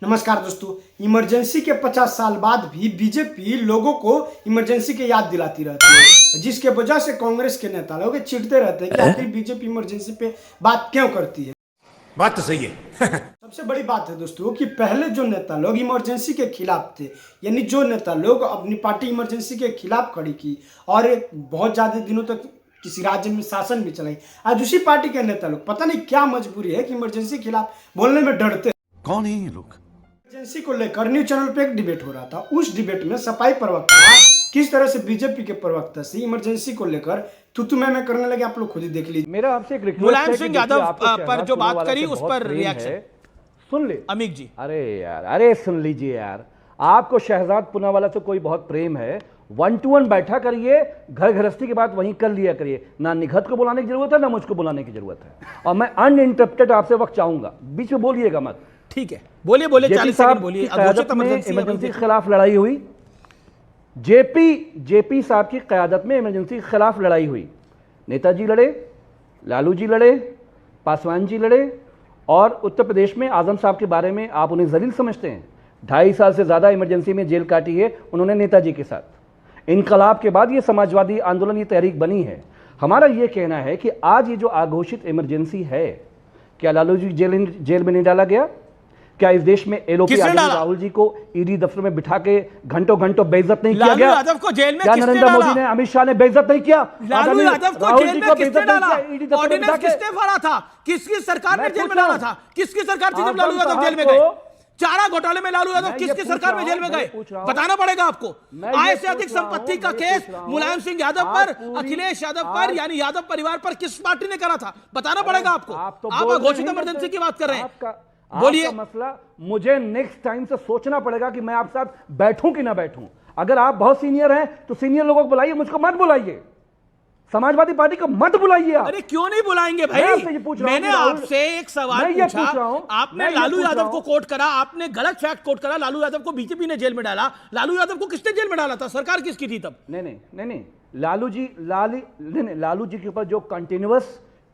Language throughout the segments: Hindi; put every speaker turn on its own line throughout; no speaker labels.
नमस्कार दोस्तों, इमरजेंसी के 50 साल बाद भी बीजेपी लोगों को इमरजेंसी की याद दिलाती रहती है, जिसके वजह से कांग्रेस के नेता लोग चिढ़ते रहते हैं कि आखिर बीजेपी इमरजेंसी पे बात क्यों करती है।
बात तो सही है।
सबसे बड़ी बात है दोस्तों कि पहले जो नेता लोग इमरजेंसी के खिलाफ थे, यानी जो नेता लोग अपनी पार्टी इमरजेंसी के खिलाफ खड़ी की और बहुत ज्यादा दिनों तक किसी राज्य में शासन भी चलाई, आज उसी पार्टी के नेता लोग पता नहीं क्या मजबूरी है कि इमरजेंसी के खिलाफ बोलने में डरते।
कौन है ये लोग?
इमरजेंसी को लेकर न्यूज चैनल पे एक डिबेट हो रहा था। उस डिबेट में सपाई प्रवक्ता किस तरह से बीजेपी के प्रवक्ता से इमरजेंसी को लेकर तू मैं करने लगे, आप लोग खुद ही देख लीजिए।
मेरा आपसे एक रिक्वेस्ट है,
मुलायम सिंह यादव पर जो बात करी उस पर रिएक्शन
सुन ले
अमित जी।
अरे यार, अरे सुन लीजिए यार, आपको शहजाद पूनावाला से कोई बहुत प्रेम है, 1 to 1 बैठा करिए, घर गृहस्थी की बात वहीं कर लिया करिए, ना निगहत को बुलाने की जरूरत है ना मुझको बुलाने की जरूरत है। और मैं अनइंटरप्टेड आपसे वक्त चाहूंगा, बीच में बोलिएगा मत।
ठीक है, बोलिए बोलिए, 40 सेकंड बोलिए।
इमरजेंसी के खिलाफ लड़ाई हुई, जेपी साहब की क़यादत में इमरजेंसी के खिलाफ लड़ाई हुई। नेताजी लड़े, लालू जी लड़े, पासवान जी लड़े, और उत्तर प्रदेश में आजम साहब के बारे में आप उन्हें जलील समझते हैं। 2.5 साल से ज़्यादा इमरजेंसी में जेल काटी है उन्होंने नेताजी के साथ। इनकलाब के बाद ये समाजवादी आंदोलन, ये तहरीक बनी है। हमारा ये कहना है कि आज ये जो आघोषित इमरजेंसी है, क्या लालू जी जेल में नहीं डाला गया? क्या इस देश में एलओपी राहुल जी को ईडी दफ्तर में बिठा के घंटों घंटों बेइज्जत नहीं किया गया?
यादव को जेल में
क्या नरेंद्र मोदी ने, अमित शाह ने बेइज्जत नहीं किया?
लालू यादव को जेल में किसने डाला? ऑर्डिनेंस किसने फाड़ा था? किसकी सरकार ने जेल में डाला था? किसकी सरकार थी जब लालू यादव जेल में गए? चारा घोटाले में लालू यादव किसकी सरकार में जेल में गए? बताना पड़ेगा आपको। आय से अधिक संपत्ति का केस मुलायम सिंह यादव पर, अखिलेश यादव पर, यानी यादव परिवार पर किस पार्टी ने करा था? बताना पड़ेगा आपको। आप घोषित इमरजेंसी की बात कर रहे हैं, बोलिए।
मसला मुझे नेक्स्ट टाइम से सोचना पड़ेगा कि मैं आपके साथ बैठूं कि ना बैठूं। अगर आप बहुत सीनियर हैं तो सीनियर लोगों को बुलाइए, मुझको मत बुलाइए, समाजवादी पार्टी को मत बुलाइए।
अरे क्यों नहीं बुलाएंगे भाई? मैंने आपसे एक सवाल पूछा, आपने लालू यादव को कोट करा, आपने गलत फैक्ट कोट करा। लालू यादव को बीजेपी ने जेल में डाला। लालू यादव को किसने जेल में डाला था? सरकार किसकी थी तब?
नहीं, लालू जी के ऊपर जो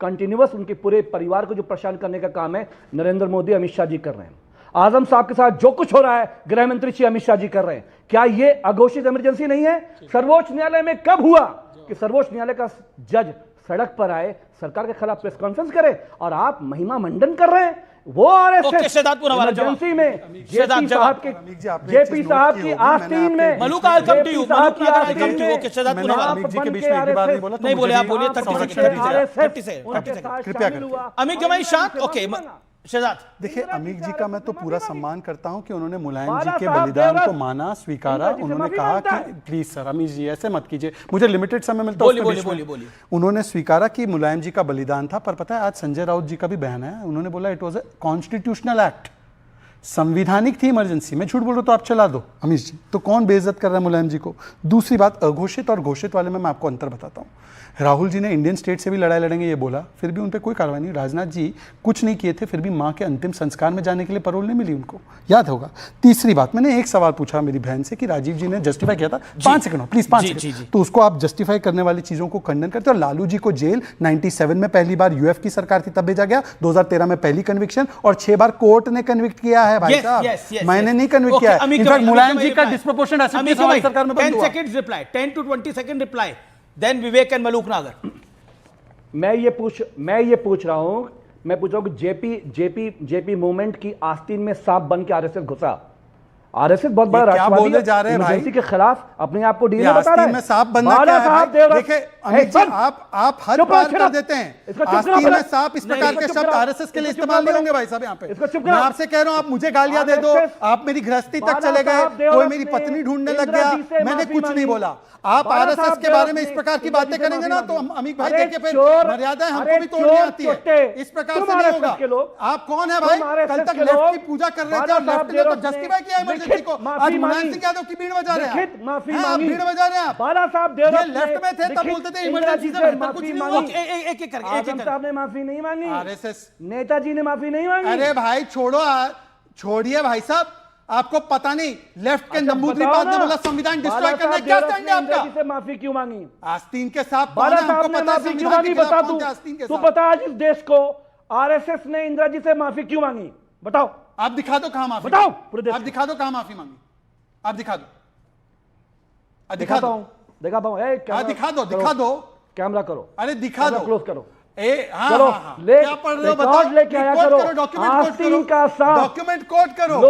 कंटिन्यूअस उनके पूरे परिवार को जो परेशान करने का काम है नरेंद्र मोदी, अमित शाह जी कर रहे हैं। आजम साहब के साथ जो कुछ हो रहा है गृह मंत्री श्री अमित शाह जी कर रहे हैं। क्या ये अघोषित इमरजेंसी नहीं है? सर्वोच्च न्यायालय में कब हुआ कि सर्वोच्च न्यायालय का जज सड़क पर आए, सरकार के खिलाफ प्रेस कॉन्फ्रेंस करे, और आप महिमा मंडन कर रहे हैं? वो आरएसएस इमरजेंसी में जेपी साहब की आस्तीन में
नहीं बोले, आप बोलिए। अमित गवाई शांत। ओके शहजाद,
देखिए अमीर जी का मैं तो पूरा सम्मान करता हूं कि उन्होंने मुलायम जी के बलिदान को माना, स्वीकारा। उन्होंने कहा कि प्लीज सर अमीर जी ऐसे मत कीजिए, मुझे लिमिटेड समय मिलता है। उन्होंने स्वीकारा कि मुलायम जी का बलिदान था। पर पता है आज संजय राउत जी का भी बयान है, उन्होंने बोला it was a constitutional act, संविधानिक थी इमरजेंसी। मैं झूठ बोल रहा तो आप चला दो अमीर जी, तो कौन बेइज्जत कर रहा है मुलायम जी को? दूसरी बात, अघोषित और घोषित वाले में मैं आपको अंतर बताता हूँ। राहुल जी ने इंडियन स्टेट से भी लड़ाई लड़ेंगे ये बोला, फिर भी उन पर कोई कार्रवाई नहीं। राजनाथ जी कुछ नहीं किए थे, फिर भी माँ के अंतिम संस्कार में जाने के लिए पैरोल नहीं मिली उनको, याद होगा। तीसरी बात, मैंने एक सवाल पूछा मेरी बहन से कि राजीव जी ने जस्टिफाई किया था, 5 सेकंड प्लीज, 5 सेकंड, तो उसको आप जस्टिफाई करने वाली चीजों को खंडन करते हो। लालू जी को जेल 97 में पहली बार यूएफ की सरकार थी तब भेजा गया, 2013 में पहली कन्विक्शन, और 6 बार कोर्ट ने कन्विक्ट किया है भाई साहब, मैंने नहीं कन्विक्ट किया है। इनफैक्ट मुलायम जी का डिस्प्रोपोर्शनेट एसिड हमारी सरकार में बंद हुआ।
10 second reply, 10 to 20 second reply, then Vivek and Maluk Nagar.
मैं ये पूछ रहा हूं कि जेपी मूवमेंट की आस्तीन में सांप बन के आरएसएस घुसा। आरएसएस बहुत बड़ा राष्ट्रवादी है,
जा रहे हैं भाई
के खिलाफ अपने आप को डील बता रहा है।
में सांप बनना क्या है? देखिए अमित जी, आप हद पार कर देते हैं। आस्तीन में सांप, इस प्रकार के शब्द आरएसएस के लिए इस्तेमाल नहीं होंगे भाई साहब यहाँ पे। मैं आपसे कह रहा हूँ, आप मुझे गालियां दे दो, आप मेरी गृहस्थी तक चले गए, कोई मेरी पत्नी ढूंढने लग गया, मैंने कुछ नहीं बोला। आप आरएसएस के बारे में इस प्रकार की बातें करेंगे ना तो अमित भाई देखिए फिर मर्यादाएं हमको भी तोड़नी आती है। इस प्रकार से नहीं होगा। आप कौन है भाई? कल तक लेफ्ट की पूजा कर रहे थे और लेफ्ट ने तो जस्टिफाई किया इमरजेंसी को। आज मुलायम सिंह यादव की भीड़ बजा रहे हैं, आप भीड़ बजा रहे हैं। आप बाला साहब लेफ्ट में थे तब बोलते थे इमरजेंसी से बेहतर कुछ नहीं हुआ।
एक करके
साहब ने माफी नहीं मांगी,
आरएसएस
नेताजी ने माफी नहीं मांगी।
अरे भाई छोड़िए भाई साहब, आपको पता नहीं लेफ्ट के नंबूद्रीपाद ने बोला संविधान डिस्ट्रॉय करना, क्या स्टैंड है आपका?
से माफी क्यों मांगी?
आस्तीन के साथ
बाला साहब ने माफी क्यों मांगी? बता तू बता आज इस देश को, आरएसएस ने इंदिरा जी से माफी क्यों मांगी? बताओ।
आप दिखा दो कहां माफी
बताओ,
मांगी।
पूरे देश
आप
में।
दिखा दो कहां माफी मांगी, आप दिखा दो,
दिखाता हूं, दिखाता हूं।
हाँ, दिखा दो, दिखा दो,
कैमरा करो,
अरे दिखा दो,
क्लोज करो।
हाँ,
चलो,
हाँ, हाँ।
ले
क्या पढ़ रहे हो बताओ,
रिकॉर्ड लेके आया
कोट
करो।
डॉक्यूमेंट कोट
आस्तीन का साथ
डॉक्यूमेंट कोट करो,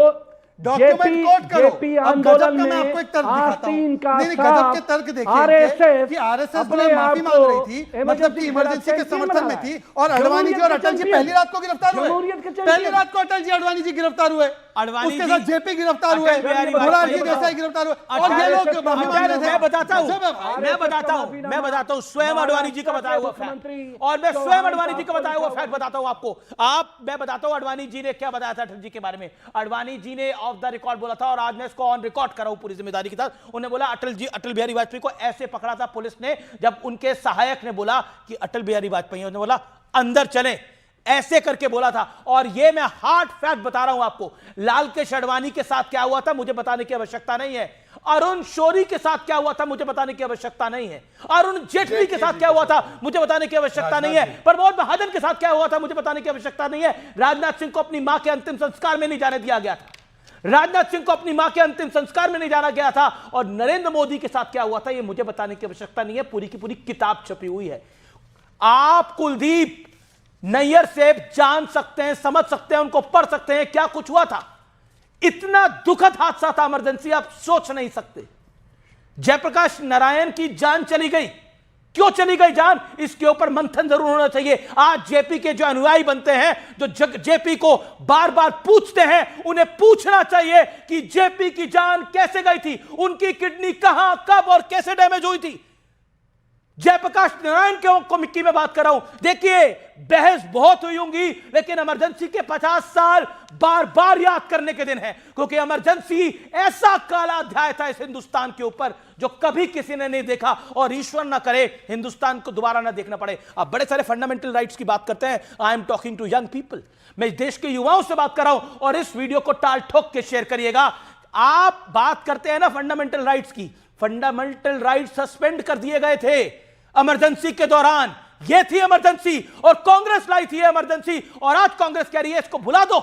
डॉक्यूमेंट
कोट करो।
जेपी
अब
आंदोलन
गजब का मैं
में
आपको एक तर्क दिखाता हूं।
आस्तीन का
नहीं, गजब के तर्क देखिए
आरएसएस
कि आरएसएस जो माफी मांग रही थी, मतलब कि इमरजेंसी के समर्थन में थी, और अडवाणी जी और अटल जी पहली रात को गिरफ्तार हुए। पहली रात को अटल जी अडवाणी जी गिरफ्तार हुए,
अडवाणी
उसके
जी,
साथ जेपी गिरफ्तार हुए,
अटल बिहारी
मोरारजी
वाजपेयी
देसाई गिरफ्तार हुए, और ये लोग माफी मांग रहे थे।
मैं बताता हूं,
आरएसएस
मैं बताता हूं स्वयं अडवाणी जी का बताया हुआ फैक्ट, और मैं स्वयं अडवाणी जी का बताया हुआ फैक्ट बताता हूं आपको। मैं बताता हूं अडवाणी जी ने क्या बताया था अटल जी के बारे में। अडवाणी जी ने ऑफ द रिकॉर्ड बोला था, और आज मैं इसको ऑन रिकॉर्ड कर रहा हूं पूरी जिम्मेदारी के साथ। उन्होंने बोला अटल बिहारी वाजपेयी को ऐसे पकड़ा था पुलिस ने, जब उनके सहायक ने बोला कि अटल बिहारी वाजपेयी, उन्होंने बोला अंदर चले, ऐसे करके बोला था। और ये मैं हार्ड फैक्ट बता रहा हूं आपको। लालकृष्ण अडवाणी के साथ क्या हुआ था मुझे बताने की आवश्यकता नहीं है। अरुण शौरी के साथ क्या हुआ था मुझे बताने की आवश्यकता नहीं है। अरुण जेटली के साथ क्या हुआ था मुझे बताने की आवश्यकता नहीं है। प्रमोद महाजन के साथ क्या हुआ था मुझे बताने की आवश्यकता नहीं है। राजनाथ सिंह को अपनी मां के अंतिम संस्कार में नहीं जाने दिया गया था। राजनाथ सिंह को अपनी मां के अंतिम संस्कार में नहीं जाना गया था। और नरेंद्र मोदी के साथ क्या हुआ था यह मुझे बताने की आवश्यकता नहीं है। पूरी की पूरी किताब छपी हुई है। आप कुलदीप नैयर से जान सकते हैं, समझ सकते हैं, उनको पढ़ सकते हैं क्या कुछ हुआ था। इतना दुखद हादसा था इमरजेंसी, आप सोच नहीं सकते। जयप्रकाश नारायण की जान चली गई। क्यों चली गई जान, इसके ऊपर मंथन जरूर होना चाहिए। आज जेपी के जो अनुयायी बनते हैं, जो जेपी को बार बार पूछते हैं, उन्हें पूछना चाहिए कि जेपी की जान कैसे गई थी, उनकी किडनी कहां, कब और कैसे डैमेज हुई थी। जयप्रकाश नारायण को मिक्की में बात कर रहा हूं। देखिए बहस बहुत हुई होंगी, लेकिन इमरजेंसी के 50 साल बार बार याद करने के दिन है, क्योंकि इमरजेंसी ऐसा काला अध्याय था इस हिंदुस्तान के ऊपर जो कभी किसी ने नहीं देखा, और ईश्वर ना करे हिंदुस्तान को दोबारा ना देखना पड़े। आप बड़े सारे फंडामेंटल राइट्स की बात करते हैं। I am talking to young people, मैं देश के युवाओं से बात कर रहा हूं, और इस वीडियो को टाल ठोक के शेयर करिएगा। आप बात करते हैं ना फंडामेंटल राइट्स की, फंडामेंटल राइट्स सस्पेंड कर दिए गए थे इमरजेंसी के दौरान। यह थी इमरजेंसी, और कांग्रेस लाई थी इमरजेंसी, और आज कांग्रेस कह रही है इसको भुला दो,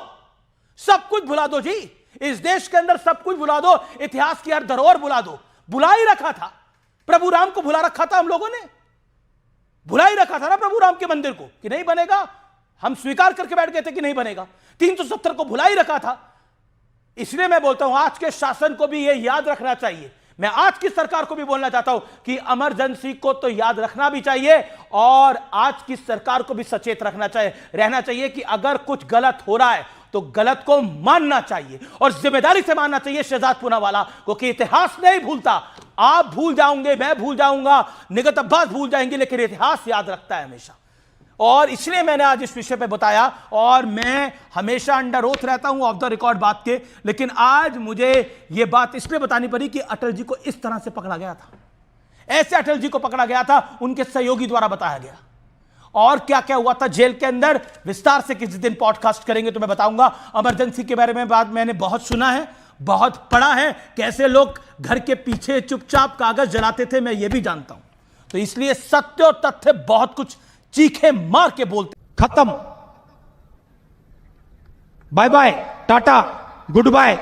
सब कुछ भुला दो जी, इस देश के अंदर सब कुछ भुला दो, इतिहास की हर धरोहर भुला दो। भुला ही रखा था, प्रभु राम को भुला रखा था हम लोगों ने, भुला ही रखा था ना प्रभु राम के मंदिर को कि नहीं बनेगा। हम स्वीकार करके बैठ गए थे कि नहीं बनेगा। 370 को भुला ही रखा था। इसलिए मैं बोलता हूं आज के शासन को भी यह याद रखना चाहिए। मैं आज की सरकार को भी बोलना चाहता हूं कि इमरजेंसी को तो याद रखना भी चाहिए, और आज की सरकार को भी सचेत रहना चाहिए कि अगर कुछ गलत हो रहा है तो गलत को मानना चाहिए, और जिम्मेदारी से मानना चाहिए। शहजाद पूनावाला, क्योंकि इतिहास नहीं भूलता। आप भूल जाओगे, मैं भूल जाऊंगा, निगत अब्बास भूल जाएंगे, लेकिन इतिहास याद रखता है हमेशा। और इसलिए मैंने आज इस विषय पे बताया, और मैं हमेशा अंडर ओथ रहता हूं ऑफ द रिकॉर्ड बात के, लेकिन आज मुझे यह बात इसलिए बतानी पड़ी कि अटल जी को इस तरह से पकड़ा गया था, ऐसे अटल जी को पकड़ा गया था, उनके सहयोगी द्वारा बताया गया। और क्या क्या हुआ था जेल के अंदर, विस्तार से किसी दिन पॉडकास्ट करेंगे तो मैं बताऊंगा। इमरजेंसी के बारे में बात मैंने बहुत सुना है, बहुत पढ़ा है, कैसे लोग घर के पीछे चुपचाप कागज जलाते थे, मैं ये भी जानता हूं। तो इसलिए सत्य और तथ्य बहुत कुछ चीखे मार के बोलते। खत्म, bye bye, tata, good bye.